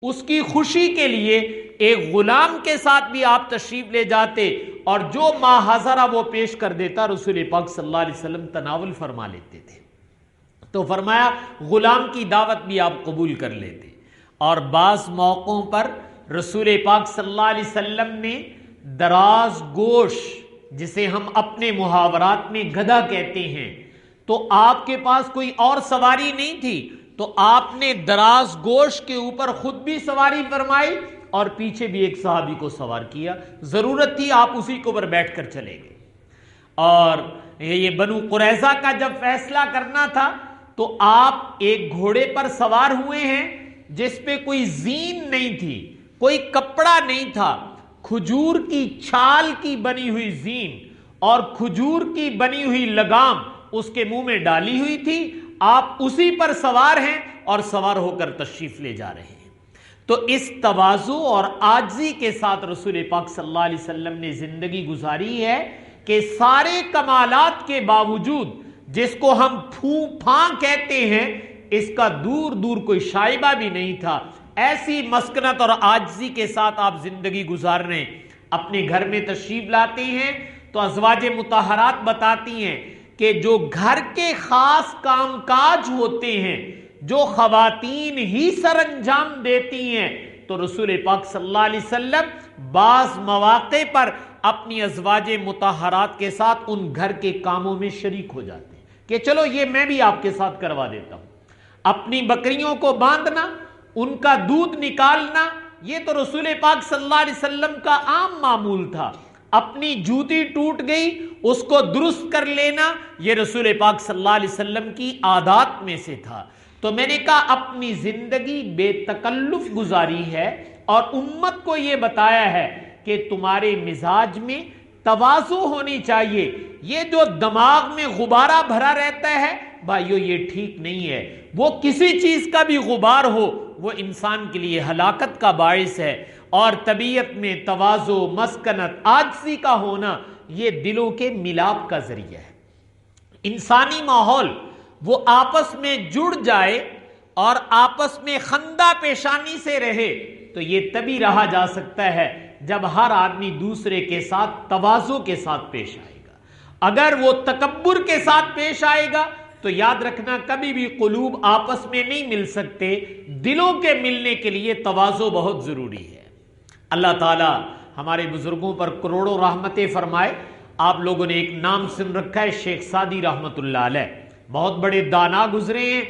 اس کی خوشی کے لیے ایک غلام کے ساتھ بھی آپ تشریف لے جاتے اور جو ما حضرہ وہ پیش کر دیتا، رسول پاک صلی اللہ علیہ وسلم تناول فرما لیتے تھے۔ تو فرمایا غلام کی دعوت بھی آپ قبول کر لیتے۔ اور بعض موقعوں پر رسول پاک صلی اللہ علیہ وسلم نے دراز گوش، جسے ہم اپنے محاورات میں گدھا کہتے ہیں، تو آپ کے پاس کوئی اور سواری نہیں تھی تو آپ نے دراز گوش کے اوپر خود بھی سواری فرمائی اور پیچھے بھی ایک صحابی کو سوار کیا، ضرورت تھی آپ اسی کے اوپر بیٹھ کر چلے گئے۔ اور یہ بنو قریظہ کا جب فیصلہ کرنا تھا تو آپ ایک گھوڑے پر سوار ہوئے ہیں جس پہ کوئی زین نہیں تھی، کوئی کپڑا نہیں تھا، کھجور کی چھال کی بنی ہوئی زین اور کھجور کی بنی ہوئی لگام اس کے منہ میں ڈالی ہوئی تھی، آپ اسی پر سوار ہیں اور سوار ہو کر تشریف لے جا رہے ہیں۔ تو اس تواضع اور عاجزی کے ساتھ رسول پاک صلی اللہ علیہ وسلم نے زندگی گزاری ہے کہ سارے کمالات کے باوجود جس کو ہم پھوں پھاں کہتے ہیں اس کا دور دور کوئی شائبہ بھی نہیں تھا۔ ایسی مسکنت اور عاجزی کے ساتھ آپ زندگی گزار رہے ہیں۔ اپنے گھر میں تشریف لاتے ہیں تو ازواج مطہرات بتاتی ہیں کہ جو گھر کے خاص کام کاج ہوتے ہیں جو خواتین ہی سر انجام دیتی ہیں، تو رسول پاک صلی اللہ علیہ وسلم بعض مواقع پر اپنی ازواج مطہرات کے ساتھ ان گھر کے کاموں میں شریک ہو جاتے ہیں کہ چلو یہ میں بھی آپ کے ساتھ کروا دیتا ہوں۔ اپنی بکریوں کو باندھنا، ان کا دودھ نکالنا، یہ تو رسول پاک صلی اللہ علیہ وسلم کا عام معمول تھا۔ اپنی جوتی ٹوٹ گئی اس کو درست کر لینا، یہ رسول پاک صلی اللہ علیہ وسلم کی عادات میں سے تھا۔ تو میں نے کہا اپنی زندگی بے تکلف گزاری ہے اور امت کو یہ بتایا ہے کہ تمہارے مزاج میں تواضع ہونی چاہیے۔ یہ جو دماغ میں غبارہ بھرا رہتا ہے بھائیو، یہ ٹھیک نہیں ہے۔ وہ کسی چیز کا بھی غبار ہو وہ انسان کے لیے ہلاکت کا باعث ہے، اور طبیعت میں تواضع، مسکنت، عاجزی کا ہونا یہ دلوں کے ملاپ کا ذریعہ ہے۔ انسانی ماحول وہ آپس میں جڑ جائے اور آپس میں خندہ پیشانی سے رہے تو یہ تبھی رہا جا سکتا ہے جب ہر آدمی دوسرے کے ساتھ تواضع کے ساتھ پیش آئے گا۔ اگر وہ تکبر کے ساتھ پیش آئے گا تو یاد رکھنا کبھی بھی قلوب آپس میں نہیں مل سکتے۔ دلوں کے ملنے کے لیے تواضع بہت ضروری ہے۔ اللہ تعالی ہمارے بزرگوں پر کروڑوں رحمتیں فرمائے۔ آپ لوگوں نے ایک نام سن رکھا ہے شیخ سعدی رحمت اللہ علیہ، بہت بڑے دانا گزرے ہیں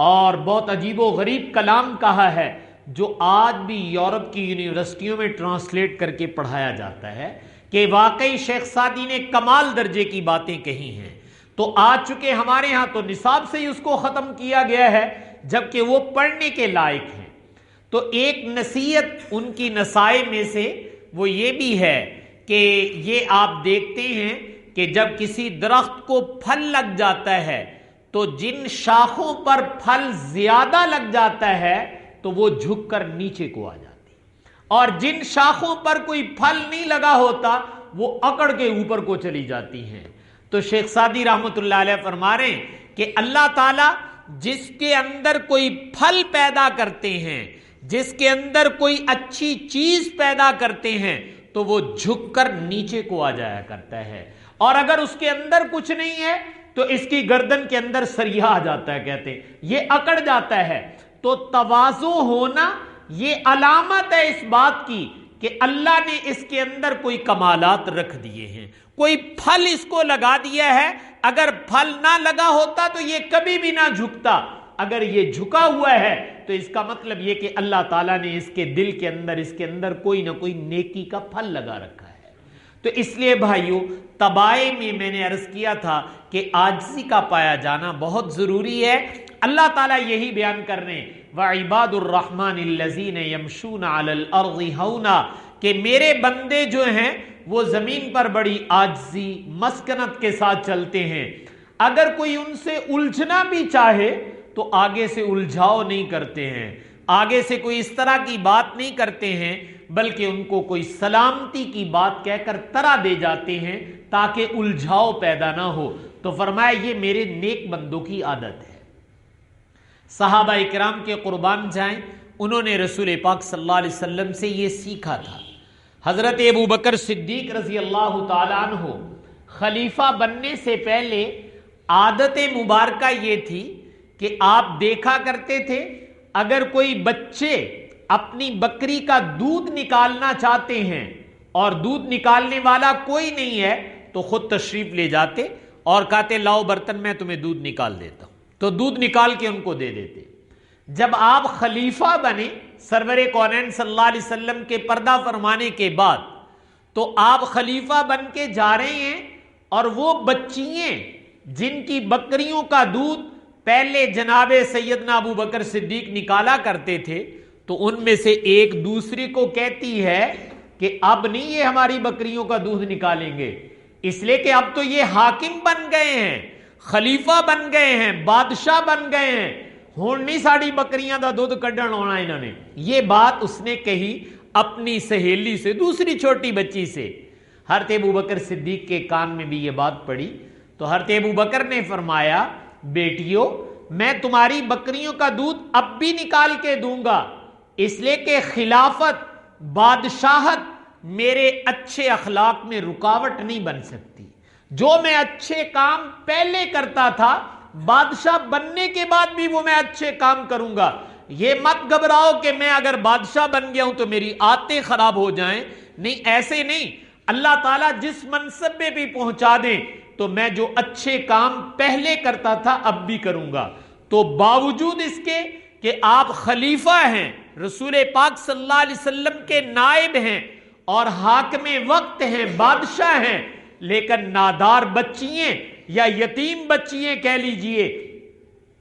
اور بہت عجیب و غریب کلام کہا ہے جو آج بھی یورپ کی یونیورسٹیوں میں ٹرانسلیٹ کر کے پڑھایا جاتا ہے کہ واقعی شیخ سعدی نے کمال درجے کی باتیں کہی ہیں۔ تو آ چکے ہمارے ہاں تو نصاب سے ہی اس کو ختم کیا گیا ہے جبکہ وہ پڑھنے کے لائق ہیں۔ تو ایک نصیحت ان کی نصائح میں سے وہ یہ بھی ہے کہ یہ آپ دیکھتے ہیں کہ جب کسی درخت کو پھل لگ جاتا ہے تو جن شاخوں پر پھل زیادہ لگ جاتا ہے تو وہ جھک کر نیچے کو آ جاتی، اور جن شاخوں پر کوئی پھل نہیں لگا ہوتا وہ اکڑ کے اوپر کو چلی جاتی ہیں۔ تو شیخ سعدی رحمت اللہ علیہ فرما رہے ہیں کہ اللہ تعالیٰ جس کے اندر کوئی پھل پیدا کرتے ہیں، جس کے اندر کوئی اچھی چیز پیدا کرتے ہیں تو وہ جھک کر نیچے کو آ جایا کرتا ہے، اور اگر اس کے اندر کچھ نہیں ہے تو اس کی گردن کے اندر سریہ آ جاتا ہے، کہتے ہیں یہ اکڑ جاتا ہے۔ تو تواضع ہونا یہ علامت ہے اس بات کی کہ اللہ نے اس کے اندر کوئی کمالات رکھ دیے ہیں، کوئی پھل اس کو لگا دیا ہے۔ اگر پھل نہ لگا ہوتا تو یہ کبھی بھی نہ جھکتا، اگر یہ جھکا ہوا ہے تو اس کا مطلب یہ کہ اللہ تعالیٰ نے اس کے دل کے اندر، اس کے اندر کوئی نہ کوئی نیکی کا پھل لگا رکھا ہے۔ تو اس لیے بھائیو تبائے میں نے عرض کیا تھا کہ عاجزی کا پایا جانا بہت ضروری ہے۔ اللہ تعالیٰ یہی بیان کر رہے ہیں وَعِبَادُ الرَّحْمَنِ الَّذِينَ يَمْشُونَ عَلَى الْأَرْضِ هَوْنًا، کہ میرے بندے جو ہیں وہ زمین پر بڑی عاجزی، مسکنت کے ساتھ چلتے ہیں۔ اگر کوئی ان سے الجھنا بھی چاہے تو آگے سے الجھاؤ نہیں کرتے ہیں، آگے سے کوئی اس طرح کی بات نہیں کرتے ہیں، بلکہ ان کو کوئی سلامتی کی بات کہہ کر طرح دے جاتے ہیں تاکہ الجھاؤ پیدا نہ ہو۔ تو فرمایا یہ میرے نیک بندوں کی عادت ہے۔ صحابہ کرام کے قربان جائیں، انہوں نے رسول پاک صلی اللہ علیہ وسلم سے یہ سیکھا تھا۔ حضرت ابو بکر صدیق رضی اللہ تعالیٰ عنہ خلیفہ بننے سے پہلے عادت مبارکہ یہ تھی کہ آپ دیکھا کرتے تھے اگر کوئی بچے اپنی بکری کا دودھ نکالنا چاہتے ہیں اور دودھ نکالنے والا کوئی نہیں ہے تو خود تشریف لے جاتے اور کہتے لاؤ برتن میں تمہیں دودھ نکال دیتا ہوں، تو دودھ نکال کے ان کو دے دیتے۔ جب آپ خلیفہ بنے سرور کونین صلی اللہ علیہ وسلم کے پردہ فرمانے کے بعد، تو آپ خلیفہ بن کے جا رہے ہیں اور وہ بچیاں جن کی بکریوں کا دودھ پہلے جناب سیدنا ابو بکر صدیق نکالا کرتے تھے، تو ان میں سے ایک دوسری کو کہتی ہے کہ اب نہیں یہ ہماری بکریوں کا دودھ نکالیں گے، اس لیے کہ اب تو یہ حاکم بن گئے ہیں، خلیفہ بن گئے ہیں، بادشاہ بن گئے ہیں، ہون نہیں ساڑی بکریاں دا دودھ کڈن ہونا انہوں نے۔ یہ بات اس نے کہی اپنی سہیلی سے، دوسری چھوٹی بچی سے۔ حضرت ابو بکر صدیق کے کان میں بھی یہ بات پڑی تو حضرت ابو بکر نے فرمایا بیٹیو میں تمہاری بکریوں کا دودھ اب بھی نکال کے دوں گا، اس لیے کہ خلافت بادشاہت میرے اچھے اخلاق میں رکاوٹ نہیں بن سکتی۔ جو میں اچھے کام پہلے کرتا تھا بادشاہ بننے کے بعد بھی وہ میں اچھے کام کروں گا۔ یہ مت گھبراؤ کہ میں اگر بادشاہ بن گیا ہوں تو میری عادتیں خراب ہو جائیں، نہیں ایسے نہیں، اللہ تعالیٰ جس منصب میں بھی پہنچا دیں تو میں جو اچھے کام پہلے کرتا تھا اب بھی کروں گا۔ تو باوجود اس کے کہ آپ خلیفہ ہیں، رسول پاک صلی اللہ علیہ وسلم کے نائب ہیں اور حاکم وقت ہیں، بادشاہ ہیں، لیکن نادار بچیاں یا یتیم بچیاں کہہ لیجئے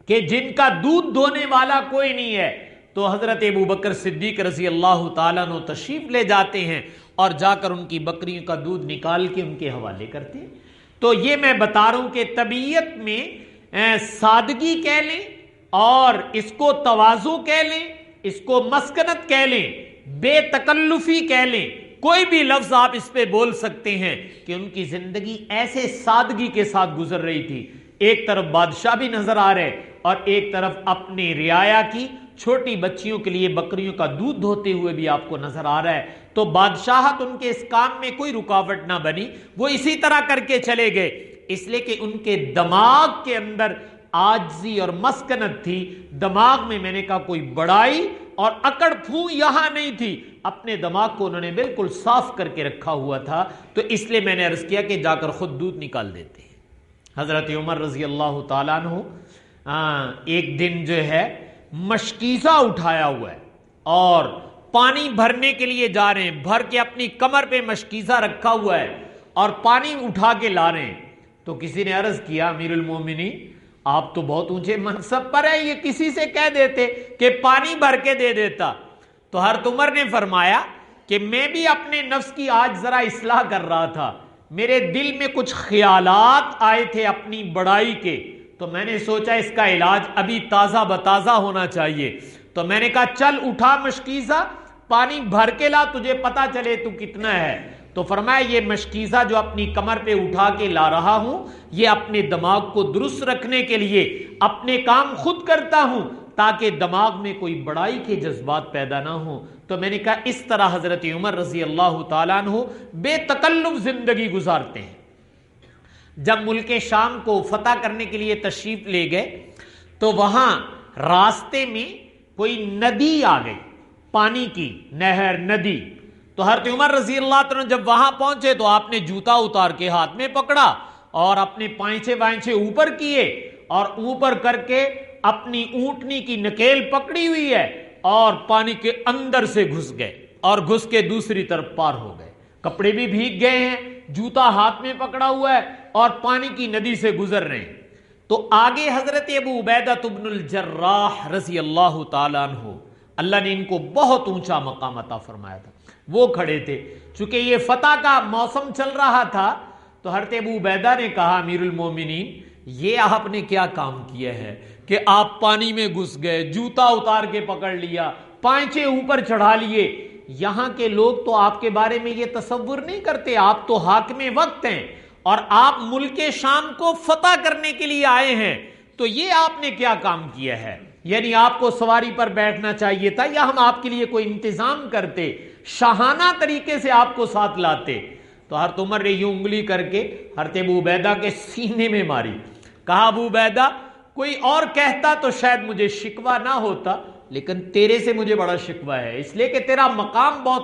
کہ جن کا دودھ دھونے والا کوئی نہیں ہے، تو حضرت ابو بکر صدیق رضی اللہ تعالیٰ عنہ تشریف لے جاتے ہیں اور جا کر ان کی بکریوں کا دودھ نکال کے ان کے حوالے کرتے ہیں۔ تو یہ میں بتا رہا ہوں کہ طبیعت میں سادگی کہہ لیں اور اس کو تواضع کہہ لیں، اس کو مسکنت کہہ لیں، بے تکلفی کہہ لیں، کوئی بھی لفظ آپ اس پہ بول سکتے ہیں کہ ان کی زندگی ایسے سادگی کے ساتھ گزر رہی تھی۔ ایک طرف بادشاہ بھی نظر آ رہے اور ایک طرف اپنی رعایا کی چھوٹی بچیوں کے لیے بکریوں کا دودھ دھوتے ہوئے بھی آپ کو نظر آ رہا ہے۔ تو بادشاہت ان کے اس کام میں کوئی رکاوٹ نہ بنی، وہ اسی طرح کر کے چلے گئے، اس لیے کہ ان کے دماغ کے اندر عاجزی اور مسکنت تھی۔ دماغ میں نے کہا کوئی بڑائی اور اکڑ پھوں یہاں نہیں تھی، اپنے دماغ کو انہوں نے بالکل صاف کر کے رکھا ہوا تھا۔ تو اس لیے میں نے عرض کیا کہ جا کر خود دودھ نکال دیتے ہیں۔ حضرت عمر رضی اللہ تعالیٰ عنہ ایک دن جو ہے مشکیزہ اٹھایا ہوا ہے اور پانی بھرنے کے لیے جا رہے ہیں، بھر کے اپنی کمر پہ مشکیزہ رکھا ہوا ہے اور پانی اٹھا کے لا رہے ہیں۔ تو کسی نے عرض کیا امیر المومنین آپ تو بہت اونچے منصب پر ہے، یہ کسی سے کہہ دیتے کہ پانی بھر کے دے دیتا۔ تو حضرت عمر نے فرمایا کہ میں بھی اپنے نفس کی آج ذرا اصلاح کر رہا تھا، میرے دل میں کچھ خیالات آئے تھے اپنی بڑائی کے، تو میں نے سوچا اس کا علاج ابھی تازہ بتازہ ہونا چاہیے۔ تو میں نے کہا چل اٹھا مشکیزہ، پانی بھر کے لا، تجھے پتا چلے تو کتنا ہے۔ تو فرمایا یہ مشکیزہ جو اپنی کمر پہ اٹھا کے لا رہا ہوں یہ اپنے دماغ کو درست رکھنے کے لیے اپنے کام خود کرتا ہوں تاکہ دماغ میں کوئی بڑائی کے جذبات پیدا نہ ہوں۔ تو میں نے کہا اس طرح حضرت عمر رضی اللہ تعالیٰ عنہ بے تکلف زندگی گزارتے ہیں۔ جب ملک شام کو فتح کرنے کے لیے تشریف لے گئے تو وہاں راستے میں کوئی ندی آ گئی، پانی کی نہر، ندی۔ تو حضرت عمر رضی اللہ عنہ جب وہاں پہنچے تو آپ نے جوتا اتار کے ہاتھ میں پکڑا اور اپنے پائچے وائچے اوپر کیے اور اوپر کر کے اپنی اونٹنی کی نکیل پکڑی ہوئی ہے اور پانی کے اندر سے گھس گئے اور گھس کے دوسری طرف پار ہو گئے، کپڑے بھی بھیگ گئے ہیں، جوتا ہاتھ میں پکڑا ہوا ہے اور پانی کی ندی سے گزر رہے ہیں۔ تو آگے حضرت ابو عبیدہ بن الجراح رضی اللہ تعالیٰ عنہ، اللہ نے ان کو بہت اونچا مقام عطا فرمایا تھا، وہ کھڑے تھے۔ چونکہ یہ فتح کا موسم چل رہا تھا تو حضرت ابو عبیدہ نے کہا امیر المومنین یہ آپ نے کیا کام کیا ہے کہ آپ پانی میں گھس گئے، جوتا اتار کے پکڑ لیا، پائچے اوپر چڑھا لیے۔ یہاں کے لوگ تو آپ کے بارے میں یہ تصور نہیں کرتے، آپ تو حاکم وقت ہیں اور آپ ملک شام کو فتح کرنے کے لیے آئے ہیں، تو یہ آپ نے کیا کام کیا ہے؟ یعنی آپ کو سواری پر بیٹھنا چاہیے تھا، یا ہم آپ کے لیے کوئی انتظام کرتے، شاہانہ طریقے سے آپ کو ساتھ لاتے۔ تو حضرت عمر نے یوں انگلی کر کے حضرت ابو عبیدہ کے سینے میں ماری، کہا ابو عبیدہ کوئی اور کہتا تو شاید مجھے شکوہ نہ ہوتا، لیکن تیرے سے مجھے بڑا شکوہ ہے، اس لیے کہ تیرا مقام بہت